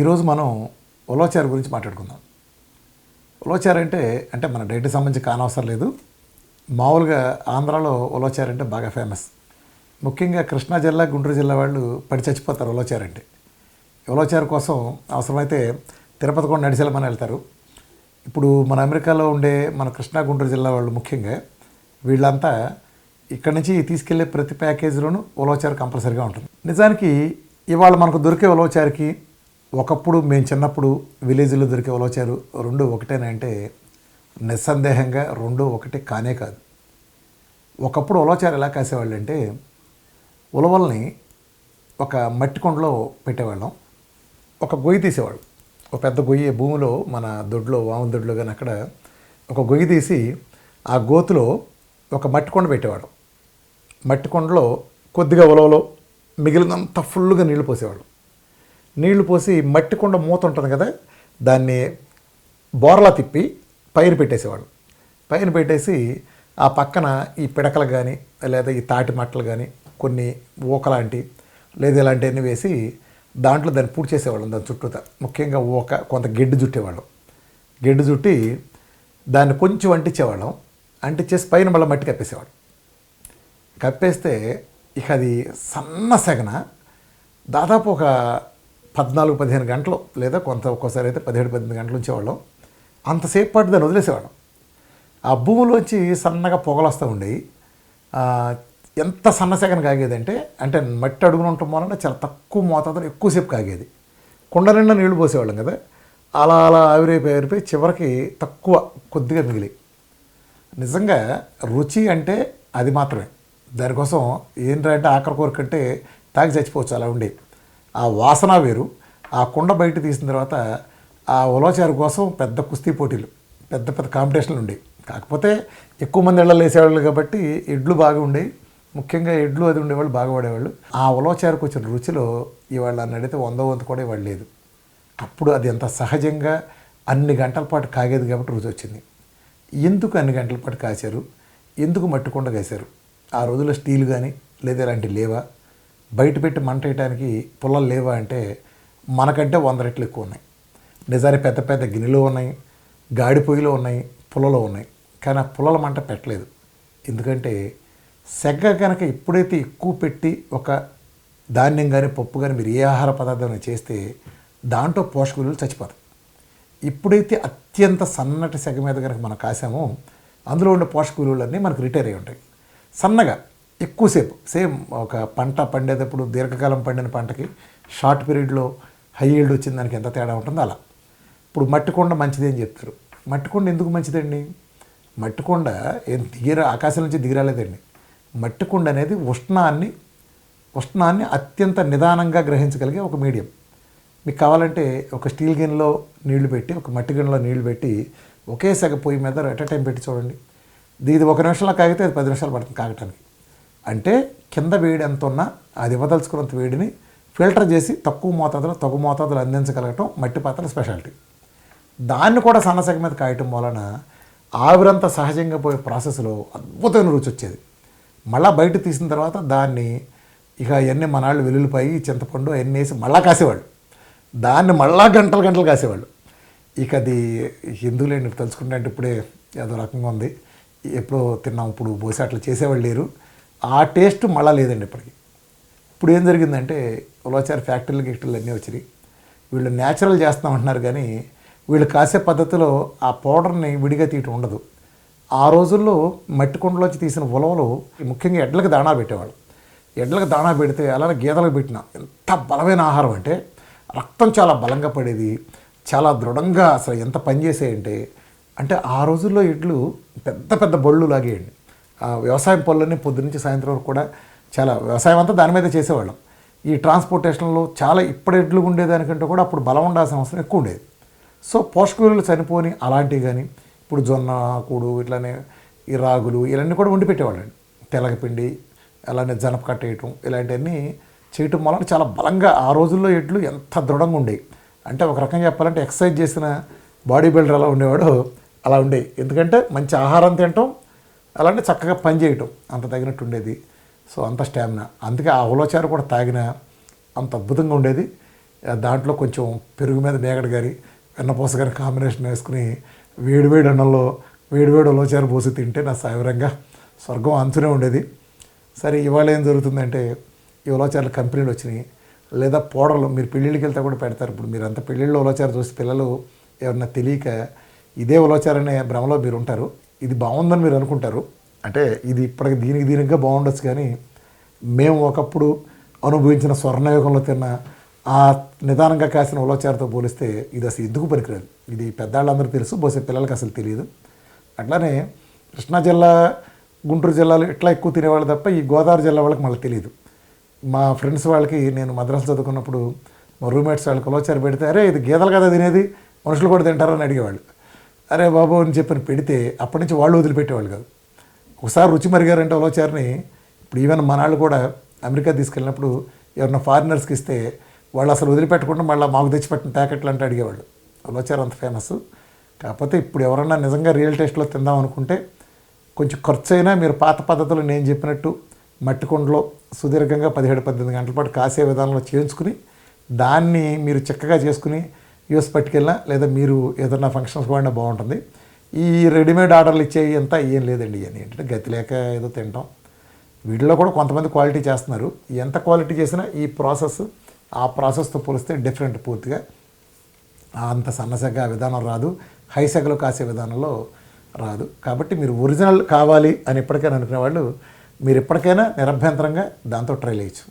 ఈరోజు మనం ఉలవచారు గురించి మాట్లాడుకుందాం. ఉలవచారు అంటే మన డైట్కి సంబంధించి కానవసరం లేదు. మామూలుగా ఆంధ్రాలో ఉలవచారు అంటే బాగా ఫేమస్. ముఖ్యంగా కృష్ణా జిల్లా, గుంటూరు జిల్లా వాళ్ళు పడి చచ్చిపోతారు ఉలవచారు అంటే. ఉలవచారు కోసం అవసరమైతే తిరుపతి కూడా నడిచెళ్ళమని వెళ్తారు. ఇప్పుడు మన అమెరికాలో ఉండే మన కృష్ణా, గుంటూరు జిల్లా వాళ్ళు ముఖ్యంగా వీళ్ళంతా ఇక్కడి నుంచి తీసుకెళ్లే ప్రతి ప్యాకేజీలోనూ ఉలవచారు కంపల్సరీగా ఉంటుంది. నిజానికి ఇవాళ మనకు దొరికే ఉలవచారుకి ఒకప్పుడు మేము చిన్నప్పుడు విలేజ్లో దొరికే ఉలవచారు రెండు ఒకటేనా అంటే నిస్సందేహంగా రెండు ఒకటి కానే కాదు. ఒకప్పుడు ఉలవచారు ఎలా కాసేవాళ్ళు అంటే ఉలవల్ని ఒక మట్టి కుండలో పెట్టేవాళ్ళం. ఒక గొయ్యి తీసేవాళ్ళు, ఒక పెద్ద గొయ్యి భూమిలో మన దొడ్లో వాముల దొడ్లో కానీ అక్కడ ఒక గొయ్యి తీసి ఆ గోతులో ఒక మట్టి కుండ పెట్టేవాడు. మట్టి కుండలో కొద్దిగా ఉలవలో మిగిలినంత ఫుల్గా నీళ్లు పోసేవాడు. నీళ్లు పోసి మట్టి కుండ మూత ఉంటుంది కదా, దాన్ని బోర్లా తిప్పి పైన పెట్టేసేవాడు. పైన పెట్టేసి ఆ పక్కన ఈ పిడకలు కానీ లేదా ఈ తాటి మట్టలు కానీ కొన్ని ఊకలాంటి లేదా ఇలాంటివన్నీ వేసి దాంట్లో దాన్ని పూడి చేసేవాళ్ళం. దాని చుట్టూతా ముఖ్యంగా కొంత గెడ్డు చుట్టేవాళ్ళం. గెడ్డు చుట్టి దాన్ని కొంచెం అంటించేవాళ్ళం. అంటించేసి పైన మళ్ళీ మట్టి కప్పేసేవాడు. కప్పేస్తే ఇక అది సన్న సెగన దాదాపు ఒక 14-15 గంటలు లేదా ఒక్కోసారి అయితే 17-18 గంటలు ఉంచేవాళ్ళం. అంతసేపు పాటు దాన్ని వదిలేసేవాళ్ళం. ఆ భూమిలోంచి సన్నగా పొగలు వస్తూ ఉండేవి. ఎంత సన్న సెగన కాగేదంటే అంటే మట్టి అడుగున ఉండటం వలన చాలా తక్కువ మోతాదులో ఎక్కువసేపు కాగేది. కుండ నిండా నీళ్లు పోసేవాళ్ళం కదా, అలా అలా ఆవిరైపోయి చివరికి తక్కువ కొద్దిగా మిగిలి. నిజంగా రుచి అంటే అది మాత్రమే. దానికోసం ఏంటంటే ఆఖరి కోరికంటే తాగి చచ్చిపోవచ్చు అలా ఉండే. ఆ వాసన వేరు. ఆ కుండ బయట తీసిన తర్వాత ఆ ఉలవచారు కోసం పెద్ద కుస్తీ పోటీలు, పెద్ద పెద్ద కాంపిటీషన్లు ఉండేవి. కాకపోతే ఎక్కువ మంది ఇళ్ళలో వేసేవాళ్ళు కాబట్టి ఎడ్లు బాగా ఉండేవి. ముఖ్యంగా ఎడ్లు అది ఉండేవాళ్ళు బాగా పడేవాళ్ళు. ఆ ఉలవచారుకు వచ్చిన రుచిలో ఇవాళ నన్ను అడిగితే 100 వంతు కూడా ఇవాళ లేదు. అప్పుడు అది ఎంత సహజంగా అన్ని గంటల పాటు కాగేది కాబట్టి రుచి వచ్చింది. ఎందుకు అన్ని గంటల పాటు కాశారు, ఎందుకు మట్టుకుండ కాశారు? ఆ రోజుల్లో స్టీల్ కానీ లేదా ఇలాంటివి లేవా? బయట పెట్టి మంట వేయడానికి పుల్లలు లేవా అంటే మనకంటే 100 రెట్లు ఎక్కువ ఉన్నాయి. నిజానికి పెద్ద పెద్ద గిన్నెలో ఉన్నాయి, గాడి పొయ్యిలో ఉన్నాయి, పుల్లలో ఉన్నాయి. కానీ ఆ పుల్లల మంట పెట్టలేదు. ఎందుకంటే సెగ్గ కనుక ఎప్పుడైతే ఎక్కువ పెట్టి ఒక ధాన్యం కానీ పప్పు కానీ మీరు ఏ ఆహార పదార్థం చేస్తే దాంట్లో పోషక విలువలు చచ్చిపోతాయి. ఎప్పుడైతే అత్యంత సన్నటి సెగ మీద కనుక మనం కాసామో అందులో ఉండే పోషక విలువలన్నీ మనకు రిటైర్ అయి ఉంటాయి. సన్నగా ఎక్కువసేపు సేమ్ ఒక పంట పండేటప్పుడు దీర్ఘకాలం పండిన పంటకి షార్ట్ పీరియడ్లో హై ఈల్డ్ వచ్చిన దానికి ఎంత తేడా ఉంటుందో అలా. ఇప్పుడు మట్టి కొండ మంచిది అని చెప్తారు. మట్టి కొండ ఎందుకు మంచిదండి? మట్టి కొండ ఏం ఆకాశం నుంచి దిగిరాలేదండి. మట్టి కొండ అనేది ఉష్ణాన్ని అత్యంత నిదానంగా గ్రహించగలిగే ఒక మీడియం. మీకు కావాలంటే ఒక స్టీల్ గిన్నెలో నీళ్లు పెట్టి ఒక మట్టి గిన్నెలో నీళ్లు పెట్టి ఒకే సెగ పొయ్యి మీద ఎట్ టైం పెట్టి చూడండి. ఇది 1 నిమిషంలో కాగితే అది 10 నిమిషాలు పడుతుంది కాగటానికి. అంటే కింద వేడి ఎంత ఉన్నా అది ఇవ్వదలుచుకున్నంత వేడిని ఫిల్టర్ చేసి తక్కువ మోతాదులో అందించగలగటం మట్టి పాత్రల స్పెషాలిటీ. దాన్ని కూడా సన్నసెగ మీద కాయటం వలన ఆవిరంతా సహజంగా పోయే ప్రాసెస్లో అద్భుతమైన రుచి వచ్చేది. మళ్ళీ బయట తీసిన తర్వాత దాన్ని ఇక అవన్నీ మనాళ్ళు వెల్లుల్లిపాయి, చింతపండు అవన్నీ వేసి మళ్ళా కాసేవాళ్ళు. దాన్ని మళ్ళా గంటలు కాసేవాళ్ళు. ఇక అది ఎందుకులేండి తెలుసుకుంటే అంటే ఇప్పుడే ఏదో రకంగా ఉంది. ఎప్పుడో తిన్నాం, ఇప్పుడు బహుశా అట్లా చేసేవాళ్ళు లేరు. ఆ టేస్ట్ మళ్ళీ లేదండి ఇప్పటికి. ఇప్పుడు ఏం జరిగిందంటే ఉలవచారు ఫ్యాక్టరీలు అన్నీ వచ్చినాయి. వీళ్ళు న్యాచురల్ చేస్తామంటున్నారు కానీ వీళ్ళు కాసే పద్ధతిలో ఆ పౌడర్ని విడిగా తీయటం ఉండదు. ఆ రోజుల్లో మట్టి కుండలోంచి తీసిన ఉలవలు ముఖ్యంగా ఎడ్లకు దాణా పెట్టేవాళ్ళు. ఎడ్లకు దాణా పెడితే అలానే గేదెలకు పెట్టిన ఎంత బలమైన ఆహారం అంటే రక్తం చాలా బలంగా పడేది, చాలా దృఢంగా అసలు ఎంత పనిచేసేయంటే అంటే ఆ రోజుల్లో ఎడ్లు పెద్ద పెద్ద బళ్ళు లాగేయండి. వ్యవసాయం పనులన్నీ పొద్దునుంచి సాయంత్రం వరకు కూడా చాలా వ్యవసాయం అంతా దాని మీద చేసేవాళ్ళం. ఈ ట్రాన్స్పోర్టేషన్లో చాలా ఇప్పుడు ఎడ్లు ఉండేదానికంటే కూడా అప్పుడు బలం ఉండాల్సిన అవసరం ఎక్కువ ఉండేది. సో పోషక విలువలు చనిపోని అలాంటివి కానీ ఇప్పుడు జొన్న కూడు ఇట్లానే ఈ రాగులు ఇవన్నీ కూడా వండి పెట్టేవాళ్ళండి. తెలగపిండి అలానే జనప కట్టేయటం ఇలాంటివన్నీ చేయటం వలన చాలా బలంగా ఆ రోజుల్లో ఎడ్లు ఎంత దృఢంగా ఉండేవి అంటే ఒక రకంగా చెప్పాలంటే ఎక్సర్సైజ్ చేసిన బాడీ బిల్డర్ అలా ఉండేవాడు అలా ఉండేవి. ఎందుకంటే మంచి ఆహారం తినటం అలాంటి చక్కగా పని చేయటం అంత తగినట్టు ఉండేది. సో అంత స్టామినా. అందుకే ఆ ఉలవచారు కూడా తాగిన అంత అద్భుతంగా ఉండేది. దాంట్లో కొంచెం పెరుగు మీద మేగడ గారి వెన్నపూస గారి కాంబినేషన్ వేసుకుని వేడివేడి అన్నంలో వేడివేడి ఉలవచారు పోసి తింటే నా సాయివరంగా స్వర్గం అంచునే ఉండేది. సరే ఇవాళ ఏం జరుగుతుందంటే ఈ ఉలవచారులు కంపెనీలు వచ్చినాయి, లేదా పౌడర్లు మీరు పెళ్ళిళ్ళకి వెళ్తే కూడా పెడతారు. ఇప్పుడు మీరు అంత పెళ్ళిళ్ళు ఉలవచారు చూసి పిల్లలు ఎవరన్నా తెలియక ఇదే ఉలవచారు అనే భ్రమలో మీరు ఉంటారు. ఇది బాగుందని మీరు అనుకుంటారు. అంటే ఇది ఇప్పటికి దీనికి బాగుండొచ్చు, కానీ మేము ఒకప్పుడు అనుభవించిన స్వర్ణయుగంలో తిన్న ఆ నిదానంగా కాసిన ఉలవచారుతో పోలిస్తే ఇది అసలు ఎందుకు పనికిరాదు. ఇది పెద్దవాళ్ళందరూ తెలుసు, బహుశా పిల్లలకి అసలు తెలియదు. అట్లానే కృష్ణా జిల్లా, గుంటూరు జిల్లాలు ఇట్లా ఎక్కువ తినేవాళ్ళు తప్ప ఈ గోదావరి జిల్లా వాళ్ళకి మళ్ళీ తెలియదు. మా ఫ్రెండ్స్ వాళ్ళకి నేను మద్రాసు చదువుకున్నప్పుడు మా రూమ్మేట్స్ వాళ్ళకి ఉలవచారు పెడితే, అరే ఇది గేదెలు కదా తినేది, మనుషులు కూడా తింటారని అడిగేవాళ్ళు. అరే బాబు అని చెప్పని పెడితే అప్పటి నుంచి వాళ్ళు వదిలిపెట్టేవాళ్ళు కాదు. ఒకసారి రుచి మరిగారంటే ఉలవచారుని ఇప్పుడు ఈవెన్ మనాళ్ళు కూడా అమెరికా తీసుకెళ్ళినప్పుడు ఎవరన్నా ఫారినర్స్కి ఇస్తే వాళ్ళు అసలు వదిలిపెట్టకుండా మళ్ళీ మాకు తెచ్చిపెట్టిన ప్యాకెట్లు అంటే అడిగేవాళ్ళు. ఉలవచారు అంత ఫేమస్. కాకపోతే ఇప్పుడు ఎవరన్నా నిజంగా రియల్ టేస్ట్లో తిందాం అనుకుంటే కొంచెం ఖర్చు అయినా మీరు పాత పద్ధతులు నేను చెప్పినట్టు మట్టి కుండలో సుదీర్ఘంగా 17-18 గంటల పాటు కాసే విధానంలో చేయించుకుని దాన్ని మీరు చక్కగా చేసుకుని యూఎస్ పట్టుకెళ్ళినా లేదా మీరు ఏదన్నా ఫంక్షన్స్ వాడినా బాగుంటుంది. ఈ రెడీమేడ్ ఆర్డర్లు ఇచ్చేవి అంతా ఏం లేదండి. అని ఏంటంటే గతి లేక ఏదో తింటాం. వీటిలో కూడా కొంతమంది క్వాలిటీ చేస్తున్నారు. ఎంత క్వాలిటీ చేసినా ఈ ప్రాసెస్ ఆ ప్రాసెస్తో పోలిస్తే డిఫరెంట్ పూర్తిగా. అంత సన్నసెగ విధానం రాదు, హైసెగలో కాసే విధానంలో రాదు. కాబట్టి మీరు ఒరిజినల్ కావాలి అని ఎప్పటికైనా అనుకునే వాళ్ళు మీరు ఎప్పటికైనా నిరభ్యంతరంగా దాంతో ట్రై చేయొచ్చు.